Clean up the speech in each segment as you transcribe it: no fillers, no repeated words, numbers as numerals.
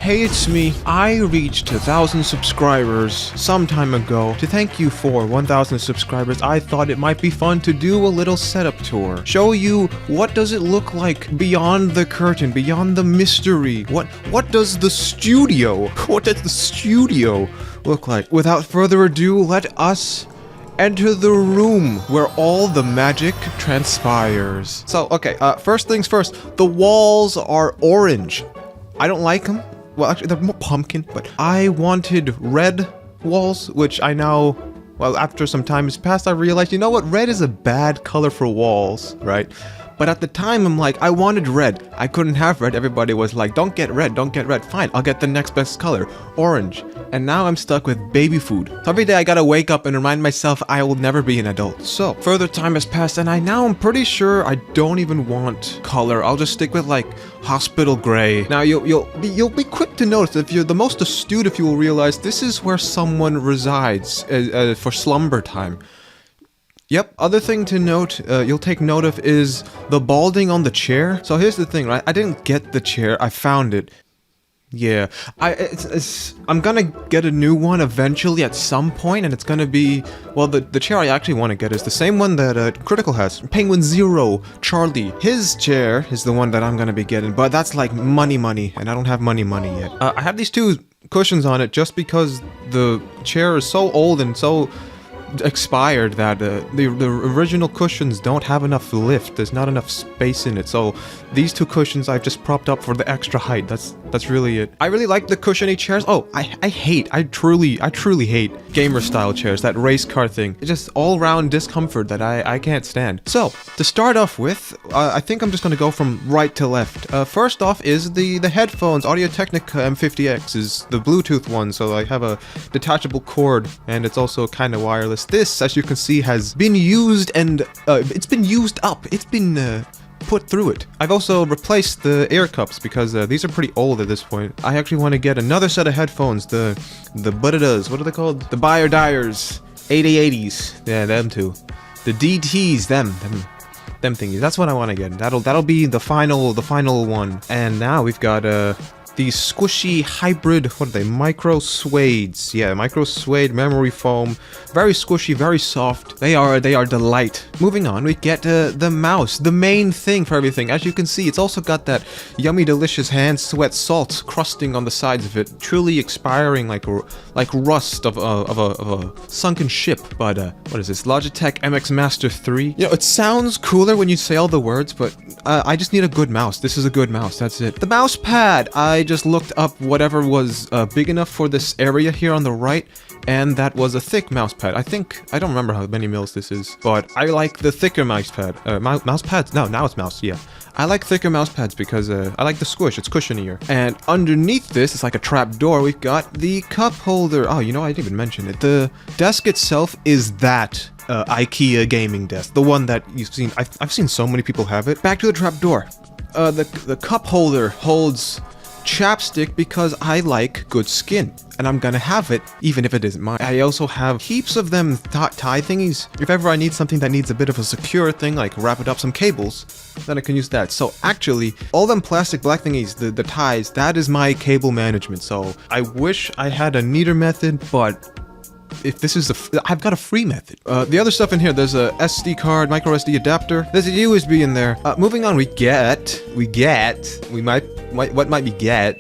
Hey, it's me. I reached 1,000 subscribers some time ago. To thank you for 1,000 subscribers, I thought it might be fun to do a little setup tour. Show you what does it look like beyond the curtain, beyond the mystery. What does the studio look like? Without further ado, let us enter the room where all the magic transpires. So, okay, first things first, the walls are orange. I don't like them. Well, actually, they're more pumpkin, but I wanted red walls, which I now, well, after some time has passed, I realized, you know what, red is a bad color for walls, right? But at the time, I'm like, I wanted red. I couldn't have red. Everybody was like, don't get red, don't get red. Fine, I'll get the next best color, orange. And now I'm stuck with baby food. So every day I gotta wake up and remind myself I will never be an adult. So, further time has passed and I'm pretty sure I don't even want color. I'll just stick with like hospital gray. Now you'll be quick to notice, if you're the most astute, if you will realize this is where someone resides for slumber time. Yep, other thing to note, you'll take note of is the balding on the chair. So here's the thing, right? I didn't get the chair, I found it. Yeah, I'm gonna get a new one eventually at some point, and it's gonna be, well, the chair I actually want to get is the same one that Critical has. Penguin Zero, Charlie. His chair is the one that I'm gonna be getting, but that's like money, and I don't have money yet. I have these two cushions on it just because the chair is so old and so expired that the original cushions don't have enough lift. There's not enough space in it, so these two cushions I've just propped up for the extra height. That's really it. I really like the cushiony chairs. Oh, I truly hate gamer style chairs, that race car thing. It's just all round discomfort that I can't stand. So to start off with, I think I'm just gonna go from right to left. First off is the headphones. Audio Technica M50X is the Bluetooth one, so I have a detachable cord and it's also kind of wireless. This, as you can see, has been used and it's been used up. It's been put through it. I've also replaced the ear cups because these are pretty old at this point. I actually want to get another set of headphones. The Buddas, what are they called? The Buyer Dyers 8080s. Yeah, them two. The DTs, them thingies. That's what I want to get. That'll be the final one. And now we've got these squishy hybrid, what are they? Micro Suedes. Yeah, Micro Suede memory foam. Very squishy, very soft. They are delight. Moving on, we get the mouse, the main thing for everything. As you can see, it's also got that yummy, delicious hand sweat salt crusting on the sides of it, truly expiring like rust of a sunken ship. But what is this? Logitech MX Master 3. You know, it sounds cooler when you say all the words, but I just need a good mouse. This is a good mouse. That's it. The mouse pad. I just looked up whatever was big enough for this area here on the right, and that was a thick mouse pad. I don't remember how many mils this is, but I like the thicker mouse pad. Mouse pads? No, now it's mouse, yeah. I like thicker mouse pads because I like the squish, it's cushionier. And underneath this, it's like a trap door, we've got the cup holder. Oh, you know, I didn't even mention it. The desk itself is that IKEA gaming desk, the one that you've seen. I've seen so many people have it. Back to the trap door. The cup holder holds chapstick because I like good skin, and I'm gonna have it even if it isn't mine. I also have heaps of them tie thingies. If ever I need something that needs a bit of a secure thing, like wrap it up some cables, then I can use that. So actually, all them plastic black thingies, the ties, that is my cable management. So I wish I had a neater method, but if this is I've got a free method. The other stuff in here, there's a SD card, micro SD adapter. There's a USB in there. Moving on, we might get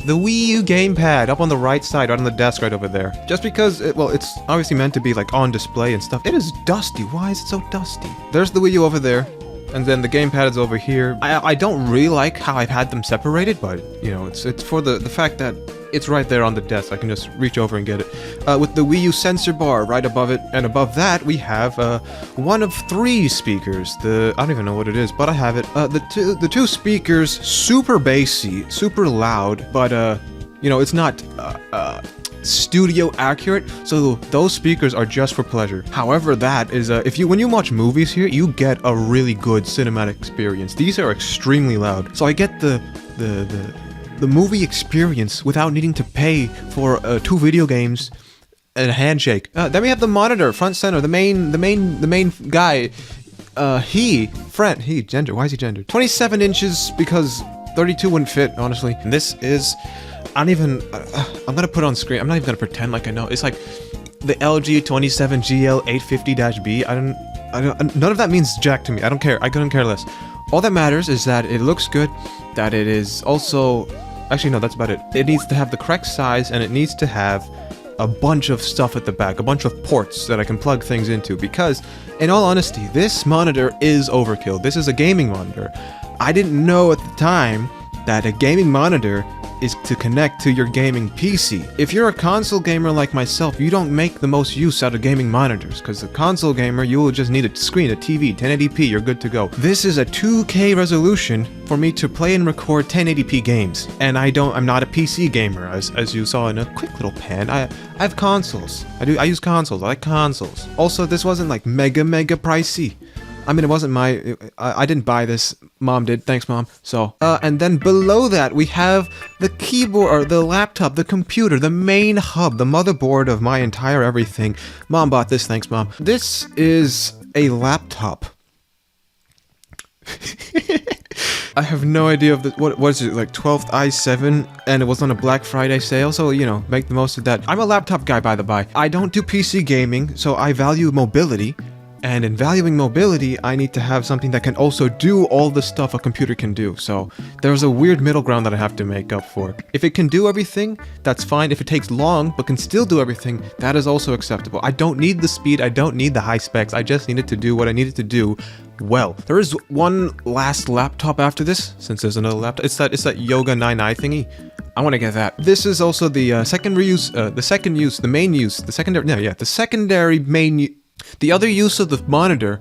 the Wii U Gamepad up on the right side, right on the desk right over there. Just because, it's obviously meant to be like on display and stuff. It is dusty. Why is it so dusty? There's the Wii U over there. And then the gamepad is over here. I don't really like how I've had them separated, but, you know, it's for the fact that it's right there on the desk. I can just reach over and get it. With the Wii U sensor bar right above it, and above that we have one of 3 speakers. I don't even know what it is, but I have it. The two speakers, super bassy, super loud, but you know, it's not studio accurate, so those speakers are just for pleasure. However, that is when you watch movies here, you get a really good cinematic experience. These are extremely loud, so I get the movie experience without needing to pay for 2 video games and a handshake. Then we have the monitor, front center, the main guy. Gender. Why is he gendered? 27 inches because 32 wouldn't fit, honestly. And this is I don't even, I'm gonna put it on screen. I'm not even gonna pretend like I know. It's like the LG 27GL 850-B. None of that means jack to me. I don't care. I couldn't care less. All that matters is that it looks good, that it is also, actually no, that's about it. It needs to have the correct size, and it needs to have a bunch of stuff at the back, a bunch of ports that I can plug things into, because in all honesty, this monitor is overkill. This is a gaming monitor. I didn't know at the time that a gaming monitor is to connect to your gaming PC. If you're a console gamer like myself, you don't make the most use out of gaming monitors, because the console gamer, you will just need a screen, a TV, 1080p, you're good to go. This is a 2K resolution for me to play and record 1080p games, and I'm not a PC gamer, as you saw in a quick little pan. I have consoles. I use consoles. I like consoles. Also, this wasn't like mega pricey. I mean, it wasn't I didn't buy this. Mom did. Thanks, Mom. So, and then below that, we have the keyboard, or the laptop, the computer, the main hub, the motherboard of my entire everything. Mom bought this. Thanks, Mom. This is a laptop. I have no idea of what is it, like 12th i7, and it was on a Black Friday sale, so, you know, make the most of that. I'm a laptop guy, by the by. I don't do PC gaming, so I value mobility. And in valuing mobility, I need to have something that can also do all the stuff a computer can do. So there's a weird middle ground that I have to make up for. If it can do everything, that's fine. If it takes long, but can still do everything, that is also acceptable. I don't need the speed, I don't need the high specs, I just need it to do what I need it to do well. There is one last laptop after this, since there's another laptop. It's that Yoga 9i thingy. I want to get that. This is also the secondary main use. The other use of the monitor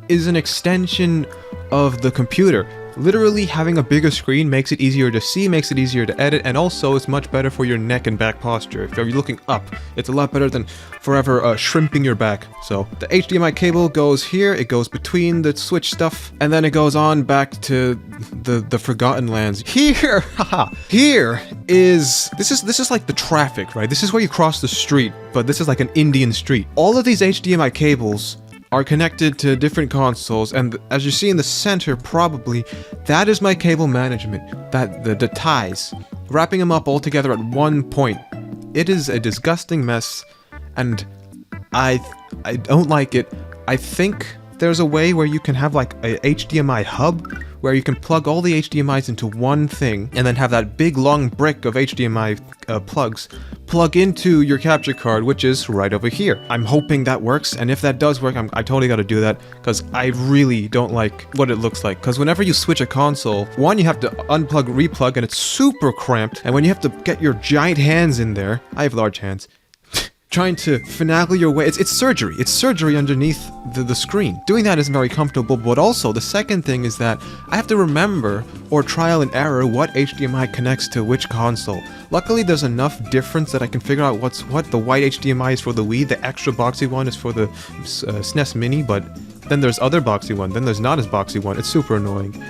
is an extension of the computer. Literally, having a bigger screen makes it easier to see, makes it easier to edit, and also it's much better for your neck and back posture. If you're looking up, it's a lot better than forever shrimping your back. So the HDMI cable goes here, it goes between the switch stuff, and then it goes on back to the Forgotten Lands. Here, haha, this is like the traffic, right? This is where you cross the street, but this is like an Indian street. All of these HDMI cables are connected to different consoles, and as you see in the center, probably, that is my cable management, the ties, wrapping them up all together at one point. It is a disgusting mess, and I don't like it. I think there's a way where you can have like a HDMI hub, where you can plug all the HDMIs into one thing, and then have that big long brick of HDMI plugs plug into your capture card, which is right over here. I'm hoping that works, and if that does work, I totally gotta do that, because I really don't like what it looks like. Because whenever you switch a console, one, you have to unplug, replug, and it's super cramped, and when you have to get your giant hands in there, I have large hands, trying to finagle your way, it's surgery. It's surgery underneath the screen. Doing that isn't very comfortable, but also the second thing is that I have to remember, or trial and error, what HDMI connects to which console. Luckily, there's enough difference that I can figure out what the white HDMI is for the Wii, the extra boxy one is for the SNES Mini, but then there's other boxy one, then there's not as boxy one. It's super annoying.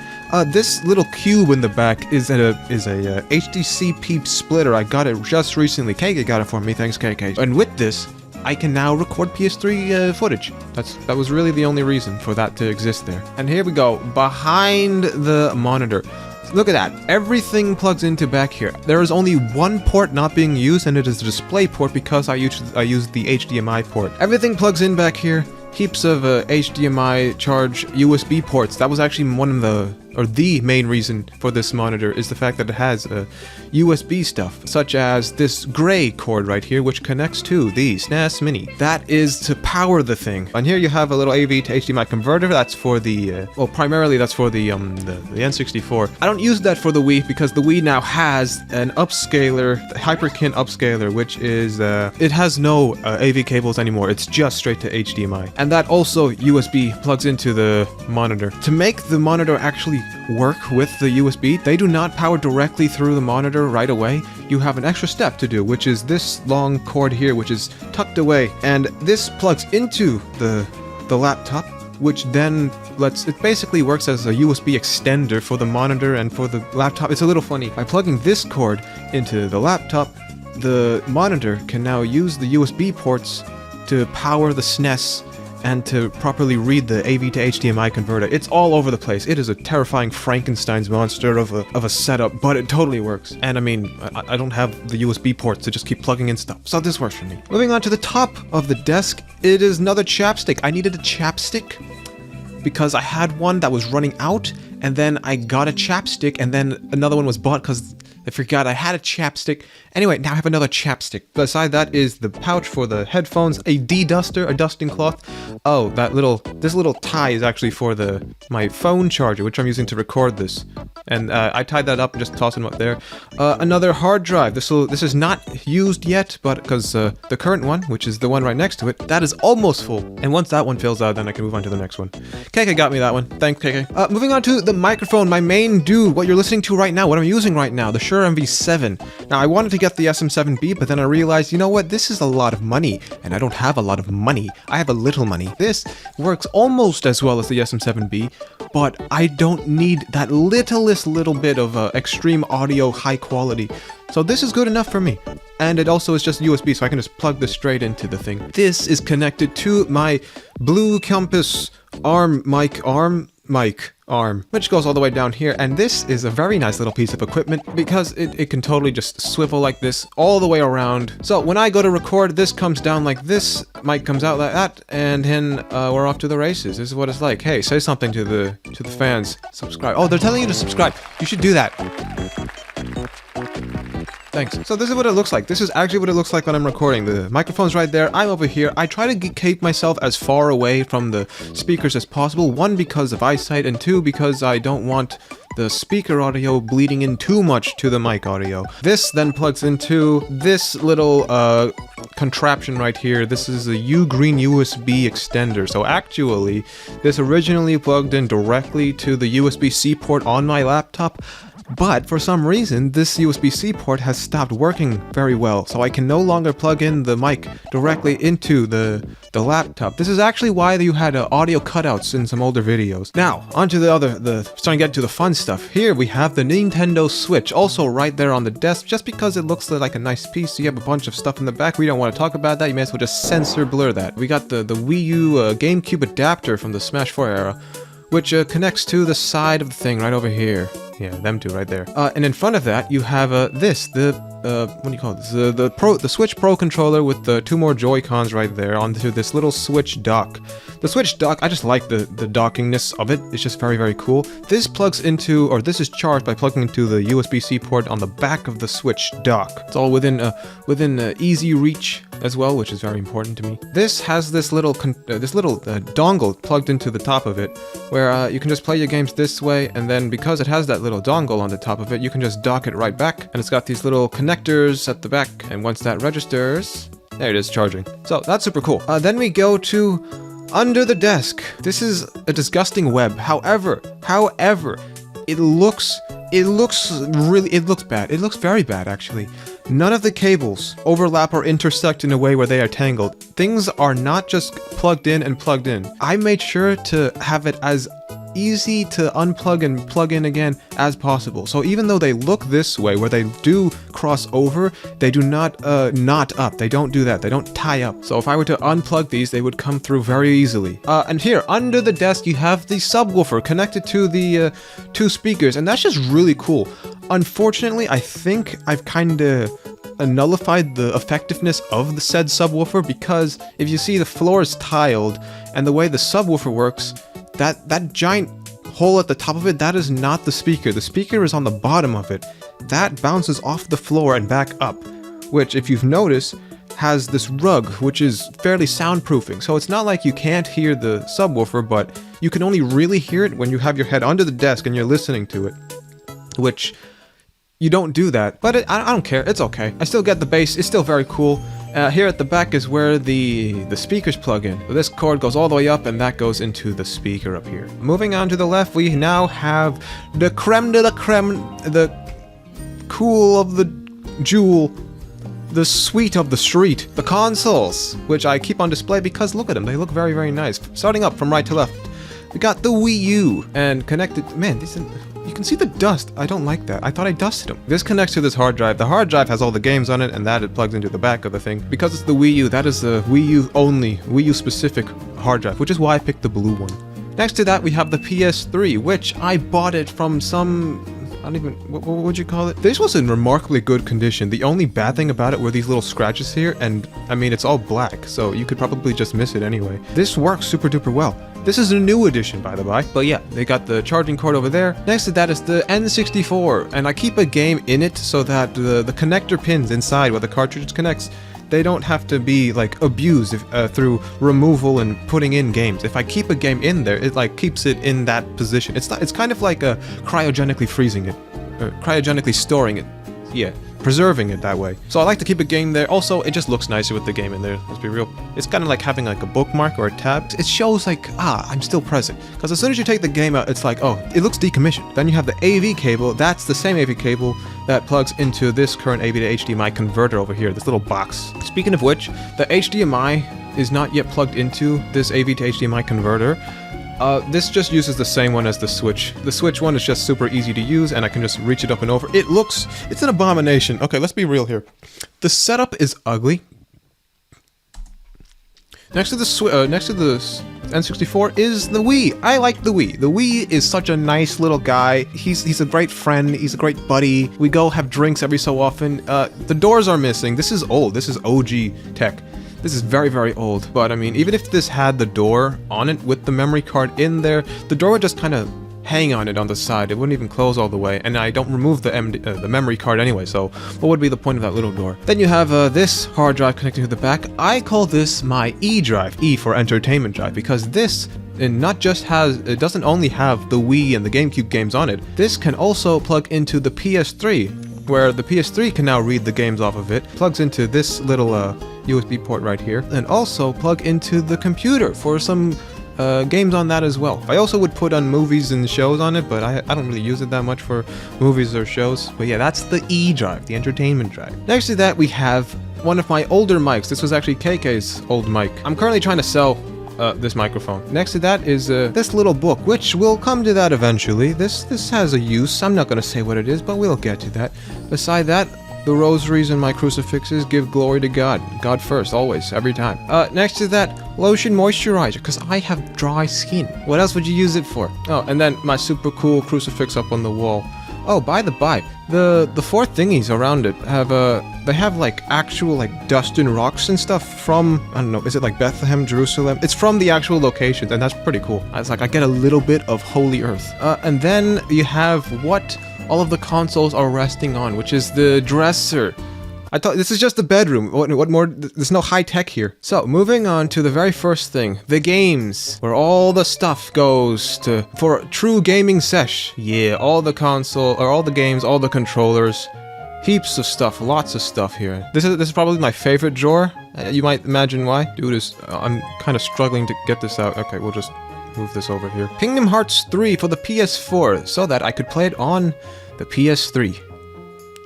This little cube in the back is a HDCP splitter. I got it just recently. KK got it for me, thanks KK. And with this, I can now record PS3 footage. That was really the only reason for that to exist there. And here we go, behind the monitor. Look at that, everything plugs into back here. There is only one port not being used, and it is the display port, because I used the HDMI port. Everything plugs in back here. Heaps of HDMI charge USB ports. That was actually one of the main reason for this monitor, is the fact that it has USB stuff, such as this gray cord right here, which connects to the SNES Mini. That is to power the thing. And here you have a little AV to HDMI converter. That's for the, well, primarily that's for the N64. I don't use that for the Wii, because the Wii now has an upscaler, Hyperkin upscaler, which is, it has no AV cables anymore. It's just straight to HDMI. And that also USB plugs into the monitor. To make the monitor actually work with the USB, they do not power directly through the monitor right away. You have an extra step to do, which is this long cord here, which is tucked away, and this plugs into the laptop, which then it basically works as a USB extender for the monitor and for the laptop. It's a little funny. By plugging this cord into the laptop, the monitor can now use the USB ports to power the SNES and to properly read the AV to HDMI converter. It's all over the place. It is a terrifying Frankenstein's monster of a setup, but it totally works. And I mean, I don't have the USB ports to just keep plugging in stuff, so this works for me. Moving on to the top of the desk, it is another chapstick. I needed a chapstick because I had one that was running out, and then I got a chapstick, and then another one was bought because I forgot I had a chapstick. Anyway, now I have another chapstick. Beside that is the pouch for the headphones, a de-duster, a dusting cloth. Oh, this little tie is actually for my phone charger, which I'm using to record this. And I tied that up and just tossed them up there. Another hard drive. This is not used yet, but because the current one, which is the one right next to it, that is almost full. And once that one fills out, then I can move on to the next one. KK got me that one. Thanks, KK. Moving on to the microphone, my main dude, what you're listening to right now, what I'm using right now, the Shure MV7. Now, I wanted to get the SM7B, but then I realized, you know what, this is a lot of money, and I don't have a lot of money. I have a little money. This works almost as well as the SM7B, but I don't need that little bit of extreme audio high quality. So this is good enough for me. And it also is just USB, so I can just plug this straight into the thing. This is connected to my Blue Compass arm, which goes all the way down here, and this is a very nice little piece of equipment because it can totally just swivel like this all the way around. So when I go to record, this comes down like this, mic comes out like that, and then we're off to the races. This is what it's like. Hey, say something to the fans. Subscribe. Oh, they're telling you to subscribe. You should do that. Thanks. So this is what it looks like. This is actually what it looks like when I'm recording. The microphone's right there. I'm over here. I try to keep myself as far away from the speakers as possible. One, because of eyesight, and two, because I don't want the speaker audio bleeding in too much to the mic audio. This then plugs into this little contraption right here. This is a UGREEN USB extender. So actually, this originally plugged in directly to the USB-C port on my laptop. But for some reason, this USB-C port has stopped working very well, so I can no longer plug in the mic directly into the laptop. This is actually why you had audio cutouts in some older videos. Now, onto starting to get to the fun stuff. Here we have the Nintendo Switch, also right there on the desk, just because it looks like a nice piece. You have a bunch of stuff in the back. We don't want to talk about that. You may as well just censor blur that. We got the Wii U GameCube adapter from the Smash 4 era, which connects to the side of the thing right over here. Yeah, them two right there. And in front of that, you have what do you call this? The Switch Pro controller with the two more Joy-Cons right there onto this little Switch dock. The Switch dock, I just like the dockingness of it. It's just very, very cool. This plugs into, or this is charged by plugging into the USB-C port on the back of the Switch dock. It's all within easy reach as well, which is very important to me. This has this little dongle plugged into the top of it, where you can just play your games this way, and then because it has that little dongle on the top of it, you can just dock it right back, and it's got these little connectors at the back, and once that registers, there it is, charging. So that's super cool. Then we go to under the desk. This is a disgusting web. However, it looks bad. It looks very bad, actually. None of the cables overlap or intersect in a way where they are tangled. Things are not just plugged in and plugged in. I made sure to have it as easy to unplug and plug in again as possible. So even though they look this way, where they do cross over, they do not knot up. They don't do that. They don't tie up. So if I were to unplug these, they would come through very easily. And here, under the desk, you have the subwoofer connected to the two speakers, and that's just really cool. Unfortunately, I think I've kind of nullified the effectiveness of the said subwoofer, because if you see, the floor is tiled, and the way the subwoofer works, that giant hole at the top of it, that is not the speaker. The speaker is on the bottom of it. That bounces off the floor and back up, which, if you've noticed, has this rug, which is fairly soundproofing. So it's not like you can't hear the subwoofer, but you can only really hear it when you have your head under the desk and you're listening to it, which you don't do that. But I don't care. It's okay. I still get the bass. It's still very cool. Here at the back is where the speakers plug in. So this cord goes all the way up, and that goes into the speaker up here. Moving on to the left, we now have the creme de la creme, the cool of the jewel, the sweet of the street, the consoles, which I keep on display because look at them, they look very, very nice. Starting up from right to left, we got the Wii U, and connected, man, You can see the dust. I don't like that. I thought I dusted them. This connects to this hard drive. The hard drive has all the games on it, and that it plugs into the back of the thing. Because it's the Wii U, that is the Wii U only, Wii U specific hard drive, which is why I picked the blue one. Next to that, we have the PS3, which I bought it from some... I don't even... What would you call it? This was in remarkably good condition. The only bad thing about it were these little scratches here, and I mean, it's all black, so you could probably just miss it anyway. This works super duper well. This is a new edition, by the by. But yeah, they got the charging cord over there. Next to that is the N64, and I keep a game in it so that the connector pins inside where the cartridge connects, they don't have to be like abused through removal and putting in games. If I keep a game in there, it like keeps it in that position. It's kind of like cryogenically freezing it, or cryogenically storing it. Yeah, preserving it that way. So I like to keep a game there. Also, it just looks nicer with the game in there. Let's be real. It's kind of like having like a bookmark or a tab. It shows like, I'm still present. Because as soon as you take the game out, it's like, oh, it looks decommissioned. Then you have the AV cable. That's the same AV cable that plugs into this current AV to HDMI converter over here, this little box. Speaking of which, the HDMI is not yet plugged into this AV to HDMI converter. This just uses the same one as the Switch. The Switch one is just super easy to use, and I can just reach it up and over. It's an abomination. Okay, let's be real here. The setup is ugly. Next to the N64 is the Wii. I like the Wii. The Wii is such a nice little guy. He's a great friend. He's a great buddy. We go have drinks every so often. The doors are missing. This is old. This is OG tech. This is very, very old. But I mean, even if this had the door on it with the memory card in there, the door would just kind of hang on it on the side. It wouldn't even close all the way, and I don't remove the memory card anyway, so what would be the point of that little door? Then you have this hard drive connecting to the back. I call this my E drive, E for entertainment drive, because this it doesn't only have the Wii and the GameCube games on it, this can also plug into the PS3, where the PS3 can now read the games off of it, plugs into this little USB port right here, and also plug into the computer for some games on that as well. I also would put on movies and shows on it, but I don't really use it that much for movies or shows. But yeah, that's the E drive, the entertainment drive. Next to that, we have one of my older mics. This was actually KK's old mic. I'm currently trying to sell this microphone. Next to that is this little book, which will come to that eventually. This has a use. I'm not going to say what it is, but we'll get to that. Beside that, the rosaries and my crucifixes give glory to God. God first, always, every time. Next to that, lotion moisturizer, because I have dry skin. What else would you use it for? Oh, and then my super cool crucifix up on the wall. Oh, by the by, the four thingies around it have they have like actual like dust and rocks and stuff from, I don't know, is it like Bethlehem, Jerusalem? It's from the actual locations, and that's pretty cool. It's like I get a little bit of Holy Earth. And then you have what all of the consoles are resting on, which is the dresser. I thought this is just the bedroom. What more? There's no high tech here. So moving on to the very first thing, the games, where all the stuff goes to for a true gaming sesh. Yeah, all the console, or all the games, all the controllers, heaps of stuff, lots of stuff here. This is probably my favorite drawer. You might imagine why. Dude, I'm kind of struggling to get this out. Okay, we'll just move this over here. Kingdom Hearts 3 for the PS4, so that I could play it on the PS3.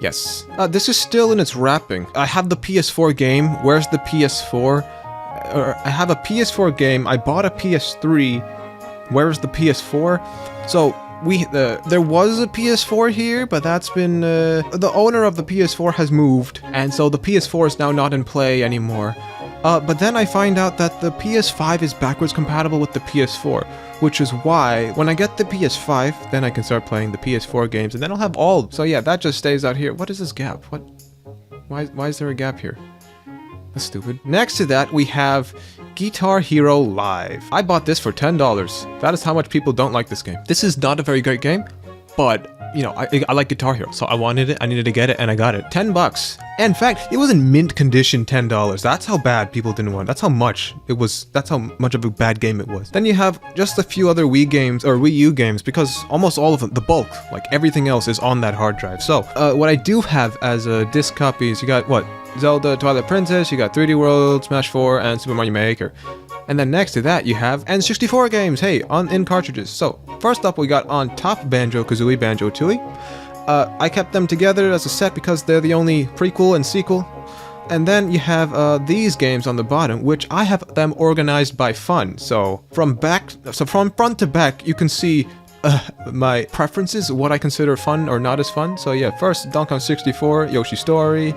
Yes. This is still in its wrapping. I have the PS4 game. Where's the PS4? I have a PS4 game. I bought a PS3. Where's the PS4? So there was a PS4 here, but that's been the owner of the PS4 has moved, and so the PS4 is now not in play anymore. But then I find out that the PS5 is backwards compatible with the PS4, which is why when I get the PS5, then I can start playing the PS4 games, and then I'll have all. So yeah, that just stays out here. What is this gap? What? Why is there a gap here? That's stupid. Next to that, we have Guitar Hero Live. I bought this for $10. That is how much people don't like this game. This is not a very great game, but you know, I like Guitar Hero, so I wanted it, I needed to get it, and I got it. $10. In fact, it was in mint condition $10. That's how bad people didn't want it. That's how much it was, that's how much of a bad game it was. Then you have just a few other Wii games, or Wii U games, because almost all of them, the bulk, like everything else is on that hard drive. So, what I do have as disc copies, you got, what? Zelda Twilight Princess, you got 3D World, Smash 4, and Super Mario Maker. And then next to that, you have N64 games, hey, in cartridges. So, first up, we got on top Banjo-Kazooie, Banjo-Tooie. I kept them together as a set because they're the only prequel and sequel. And then you have these games on the bottom, which I have them organized by fun. So, from front to back, you can see my preferences, what I consider fun or not as fun. So yeah, first Donkey Kong 64, Yoshi Story,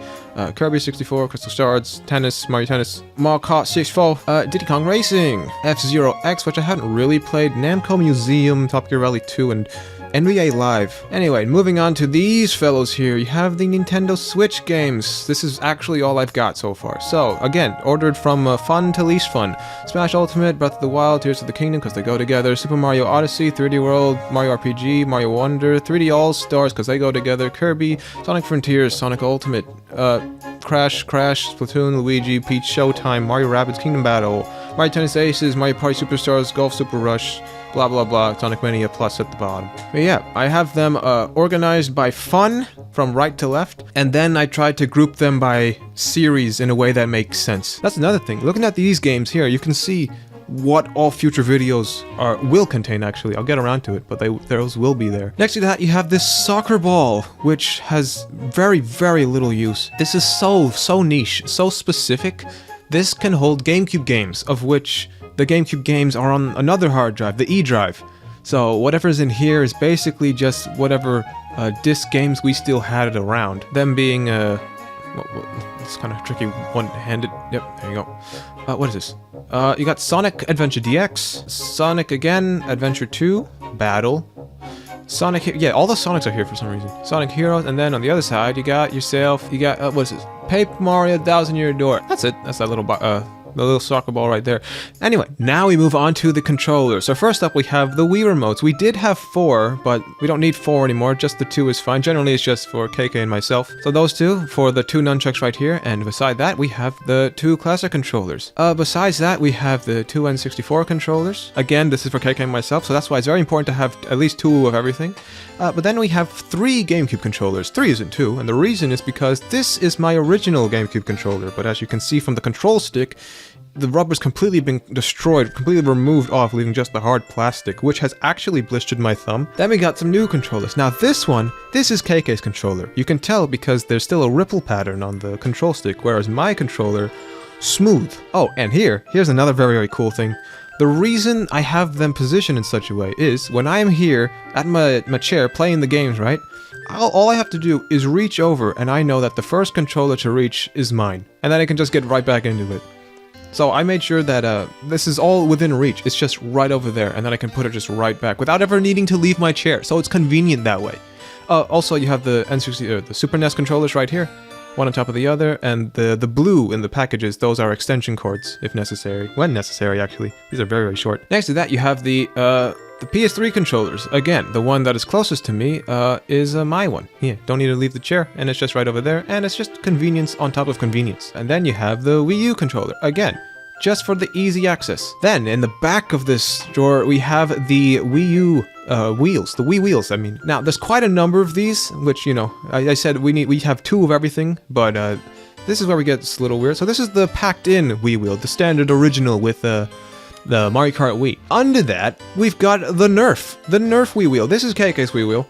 Kirby 64, Crystal Shards, Tennis, Mario Tennis, Mario Kart 64, Diddy Kong Racing, F-Zero X, which I hadn't really played, Namco Museum, Top Gear Rally 2, and NBA Live. Anyway, moving on to these fellows here, you have the Nintendo Switch games. This is actually all I've got so far. So, again, ordered from fun to least fun. Smash Ultimate, Breath of the Wild, Tears of the Kingdom, because they go together. Super Mario Odyssey, 3D World, Mario RPG, Mario Wonder, 3D All-Stars, because they go together. Kirby, Sonic Frontiers, Sonic Ultimate, Crash, Splatoon, Luigi, Peach, Showtime, Mario Rabbids Kingdom Battle, Mario Tennis Aces, Mario Party Superstars, Golf Super Rush, blah blah blah, Sonic Mania Plus at the bottom. But yeah, I have them organized by fun from right to left, and then I tried to group them by series in a way that makes sense. That's another thing. Looking at these games here, you can see what all future videos will contain. Actually, I'll get around to it, but those will be there. Next to that, you have this soccer ball, which has very little use. This is so niche, so specific. This can hold GameCube games, of which the GameCube games are on another hard drive, the E drive. So whatever's in here is basically just whatever disc games we still had around. Them being, it's kind of tricky, one-handed. Yep, there you go. What is this? You got Sonic Adventure DX, Sonic again, Adventure 2, Battle, Sonic, yeah, all the Sonics are here for some reason. Sonic Heroes, and then on the other side, you got, what is this? Paper Mario 1000-Year Door. That's it. That's that little, the little soccer ball right there. Anyway, now we move on to the controllers. So first up, we have the Wii remotes. We did have 4, but we don't need 4 anymore. Just the 2 is fine. Generally, it's just for KK and myself. So those 2 for the 2 nunchucks right here. And beside that, we have the 2 classic controllers. Besides that, we have the 2 N64 controllers. Again, this is for KK and myself, so that's why it's very important to have at least 2 of everything. But then we have 3 GameCube controllers. 3 isn't 2, and the reason is because this is my original GameCube controller. But as you can see from the control stick, the rubber's completely been destroyed, completely removed off, leaving just the hard plastic, which has actually blistered my thumb. Then we got some new controllers. Now this is KK's controller. You can tell because there's still a ripple pattern on the control stick, whereas my controller, smooth. Oh, and here's another very cool thing. The reason I have them positioned in such a way is, when I am here at my chair playing the games, right? All I have to do is reach over, and I know that the first controller to reach is mine. And then I can just get right back into it. So I made sure that this is all within reach. It's just right over there, and then I can put it just right back without ever needing to leave my chair. So it's convenient that way. Also, you have the N64, the Super NES controllers right here, one on top of the other, and the blue in the packages. Those are extension cords, if necessary, when necessary. Actually, these are very short. Next to that, you have the PS3 controllers. Again, the one that is closest to me is my one. Yeah, don't need to leave the chair, and it's just right over there, and it's just convenience on top of convenience. And then you have the Wii U controller. Again, just for the easy access. Then, in the back of this drawer, we have the Wii U wheels, the Wii Wheels, I mean. Now, there's quite a number of these, which, you know, I said we have 2 of everything, but this is where we get a little weird. So this is the packed-in Wii Wheel, the standard original with the Mario Kart Wii. Under that, we've got the Nerf Wii Wheel. This is KK's Wii Wheel.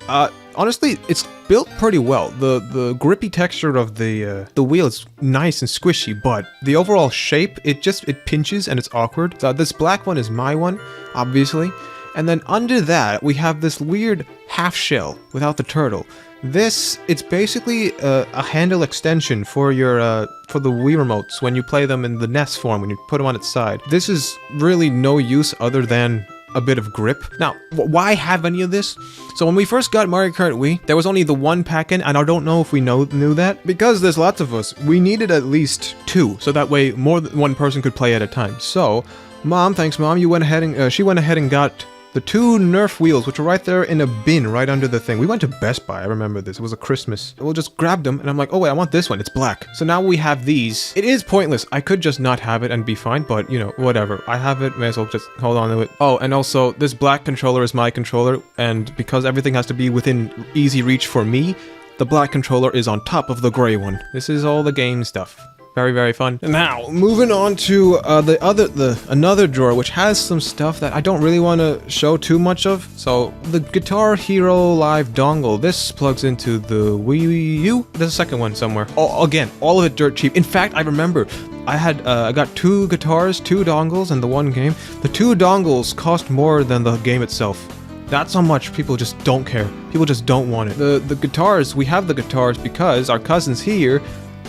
Honestly, it's built pretty well. The grippy texture of the wheel is nice and squishy, but the overall shape, it pinches and it's awkward. So this black one is my one, obviously. And then under that, we have this weird half shell without the turtle. It's basically a handle extension for your for the Wii remotes when you play them in the NES form, when you put them on its side. This is really no use other than a bit of grip. Now, why have any of this? So when we first got Mario Kart Wii, there was only the 1 pack-in, and I don't know if we knew that. Because there's lots of us, we needed at least 2, so that way more than 1 person could play at a time. So, Mom, thanks Mom, you went ahead and, she went ahead and got the 2 Nerf wheels, which are right there in a bin right under the thing. We went to Best Buy, I remember this. It was a Christmas. We just grabbed them, and I'm like, oh wait, I want this one. It's black. So now we have these. It is pointless. I could just not have it and be fine, but, you know, whatever. I have it, may as well just hold on to it. Oh, and also, this black controller is my controller, and because everything has to be within easy reach for me, the black controller is on top of the gray one. This is all the game stuff. Very fun. Now, moving on to another drawer, which has some stuff that I don't really want to show too much of. So, the Guitar Hero Live dongle. This plugs into the Wii U. There's a second one somewhere. Oh, again, all of it dirt cheap. In fact, I remember, I got 2 guitars, 2 dongles, and the 1 game. The 2 dongles cost more than the game itself. That's how much people just don't care. People just don't want it. The guitars, we have the guitars because our cousins here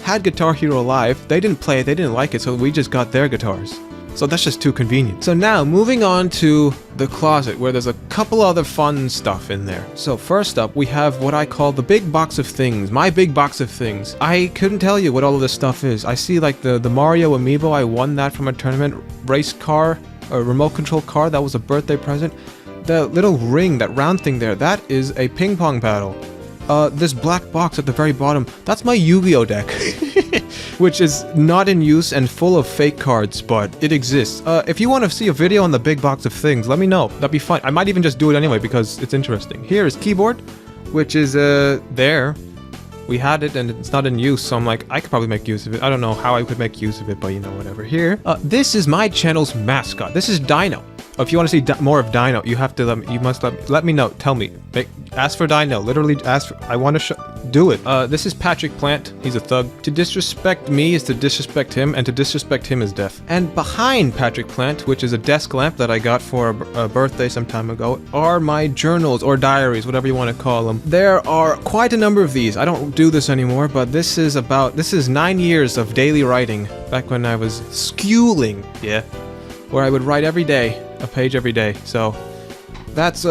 had Guitar Hero Live. They didn't play it, they didn't like it, so we just got their guitars. So that's just too convenient. So now, moving on to the closet, where there's a couple other fun stuff in there. So first up, we have what I call the big box of things. My big box of things. I couldn't tell you what all of this stuff is. I see like the Mario amiibo, I won that from a tournament. Race car, a remote control car, that was a birthday present. The little ring, that round thing there, that is a ping pong paddle. This black box at the very bottom, that's my Yu-Gi-Oh deck. Which is not in use and full of fake cards, but it exists. If you want to see a video on the big box of things, let me know. That'd be fun. I might even just do it anyway because it's interesting. Here is keyboard, which is there. We had it and it's not in use, so I'm like, I could probably make use of it. I don't know how I could make use of it, but you know, whatever. Here, this is my channel's mascot. This is Dino. If you want to see more of Dino, you have to let me know. Tell me. Ask for Dino. Literally ask for, I want to do it. This is Patrick Plant. He's a thug. To disrespect me is to disrespect him, and to disrespect him is death. And behind Patrick Plant, which is a desk lamp that I got for a birthday some time ago, are my journals or diaries, whatever you want to call them. There are quite a number of these. I don't do this anymore, but this is 9 years of daily writing back when I was schooling. Yeah. Where I would write every day. A page every day, so that's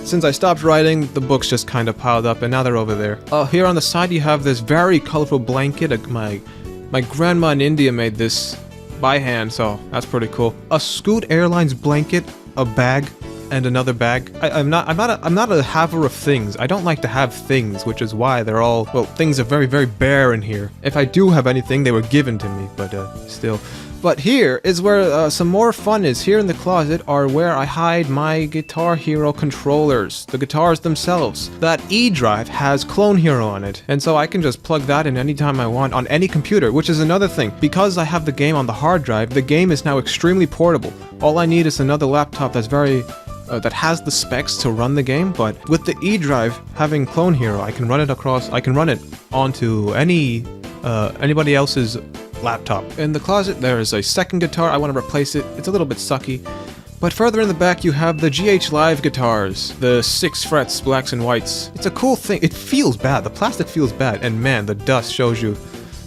since I stopped writing, the books just kind of piled up, and now they're over there. Here on the side you have this very colorful blanket. My grandma in India made this by hand, so that's pretty cool. A Scoot Airlines blanket, a bag, and another bag. I'm not a haver of things. I don't like to have things, which is why they're all, well, things are very, very bare in here. If I do have anything, they were given to me, but still. But here is where some more fun is. Here in the closet are where I hide my Guitar Hero controllers, the guitars themselves. That E drive has Clone Hero on it, and so I can just plug that in anytime I want on any computer, which is another thing. Because I have the game on the hard drive, the game is now extremely portable. All I need is another laptop that's that has the specs to run the game, but with the E drive having Clone Hero, I can run it onto anybody else's laptop. In the closet there is a second guitar. I want to replace it. It's a little bit sucky. But further in the back you have the GH Live guitars, the 6 frets, blacks and whites. It's a cool thing. It feels bad. The plastic feels bad, and man, the dust shows you.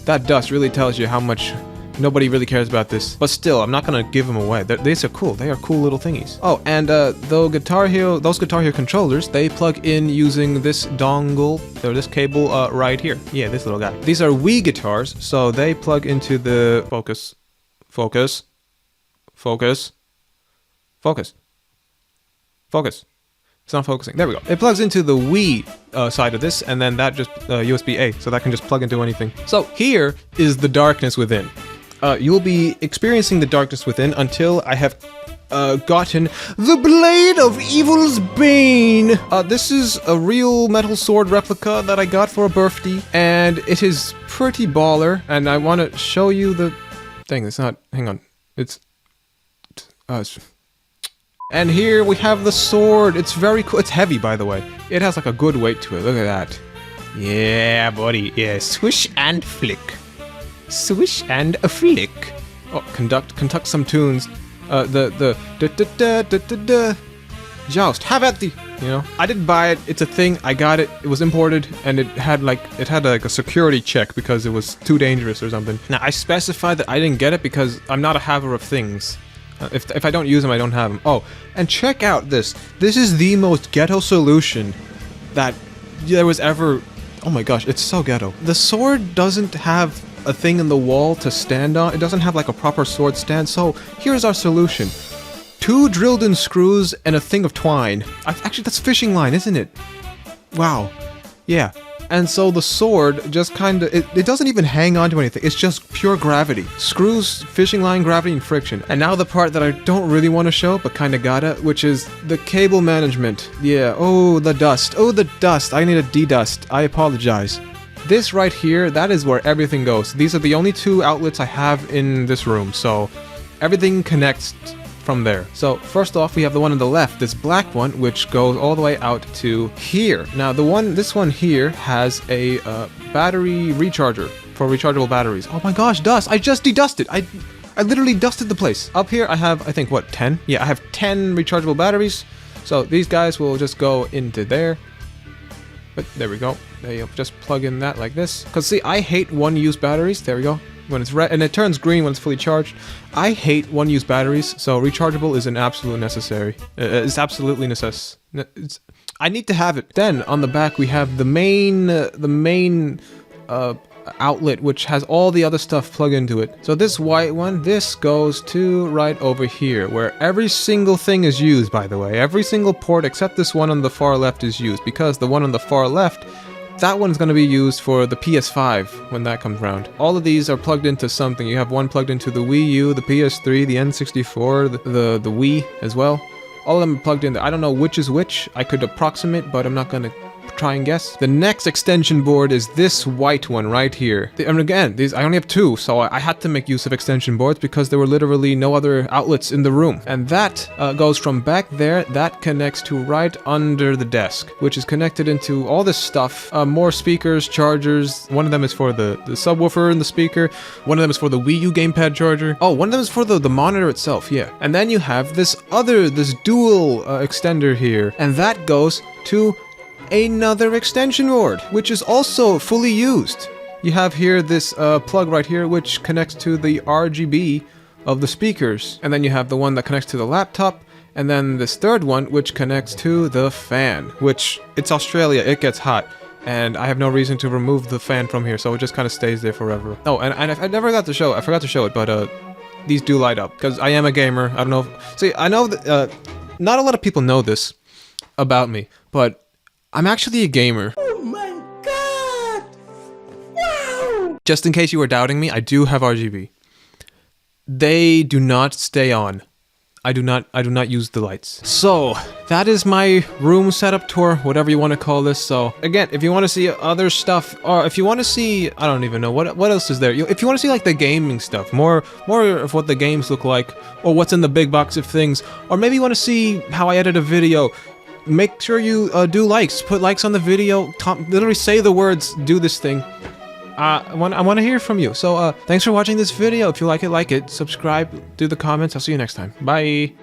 That dust really tells you how much nobody really cares about this. But still, I'm not gonna give them away. These are cool. They are cool little thingies. Oh, and those Guitar Hero controllers, they plug in using this dongle, or this cable right here. Yeah, this little guy. These are Wii guitars, so they plug into the focus. It's not focusing. There we go. It plugs into the Wii side of this, and then that just USB-A, so that can just plug into anything. So here is the darkness within. You'll be experiencing the darkness within until I have gotten the Blade of Evil's Bane. This is a real metal sword replica that I got for a birthday, and it is pretty baller, and I want to show you the thing. It's not, hang on, and here we have the sword. It's very cool. It's heavy, by the way. It has like a good weight to it. Look at that. Yeah, buddy. Yeah, swish and flick. Swish and a flick. Oh, conduct some tunes. Joust, have at thee. You know, I didn't buy it. It's a thing. I got it. It was imported, and it had like a security check because it was too dangerous or something. Now I specified that I didn't get it because I'm not a haver of things. If I don't use them, I don't have them. Oh, and check out this. This is the most ghetto solution that there was ever. Oh my gosh, it's so ghetto. The sword doesn't have a thing in the wall to stand on. It doesn't have like a proper sword stand. So here's our solution. 2 drilled-in screws and a thing of twine. Actually, that's fishing line, isn't it? Wow. Yeah. And so the sword just kind of, it doesn't even hang on to anything. It's just pure gravity. Screws, fishing line, gravity, and friction. And now the part that I don't really want to show, but kind of gotta, which is the cable management. Yeah, oh, the dust. Oh, the dust. I need a de-dust. I apologize. This right here, that is where everything goes. These are the only 2 outlets I have in this room, so everything connects from there. So first off, we have the one on the left, this black one, which goes all the way out to here. Now this one here has a battery recharger for rechargeable batteries. Oh my gosh, dust! I just de-dusted. I literally dusted the place. Up here I have, I think, what, 10? Yeah, I have 10 rechargeable batteries. So these guys will just go into there. But there we go. They just plug in that like this. Cause see, I hate one-use batteries. There we go. When it's red, and it turns green when it's fully charged. I hate one-use batteries, so rechargeable is an absolute necessary. It's absolutely I need to have it. Then on the back we have the main outlet, which has all the other stuff plugged into it. So this white one, this goes to right over here, where every single thing is used, by the way. Every single port except this one on the far left is used, because the one on the far left, that one's going to be used for the PS5 when that comes around. All of these are plugged into something. You have one plugged into the Wii U, the PS3, the N64, the Wii as well. All of them are plugged in there. I don't know which is which. I could approximate, but I'm not going to try and guess. The next extension board is this white one right here. And again, these I only have two, so I had to make use of extension boards because there were literally no other outlets in the room. And that goes from back there, that connects to right under the desk, which is connected into all this stuff. More speakers, chargers. One of them is for the subwoofer and the speaker. One of them is for the Wii U Gamepad charger. Oh, one of them is for the monitor itself, yeah. And then you have this dual extender here, and that goes to another extension board, which is also fully used. You have here this plug right here, which connects to the RGB of the speakers, and then you have the one that connects to the laptop, and then this third one, which connects to the fan, which, it's Australia, it gets hot, and I have no reason to remove the fan from here, so it just kind of stays there forever. Oh, and I never got to show it, I forgot to show it, but these do light up, because I am a gamer. I don't know see, I know that not a lot of people know this about me, but I'm actually a gamer. Oh my god! Wow! Just in case you were doubting me, I do have RGB. They do not stay on. I do not use the lights. So, that is my room setup tour, whatever you want to call this. So, again, if you want to see other stuff, or if you want to see, I don't even know, what else is there? If you want to see, like, the gaming stuff, more of what the games look like, or what's in the big box of things, or maybe you want to see how I edit a video, make sure you do likes. Put likes on the video. Literally say the words, do this thing. I want to hear from you. So, thanks for watching this video. If you like it, subscribe, do the comments. I'll see you next time. Bye.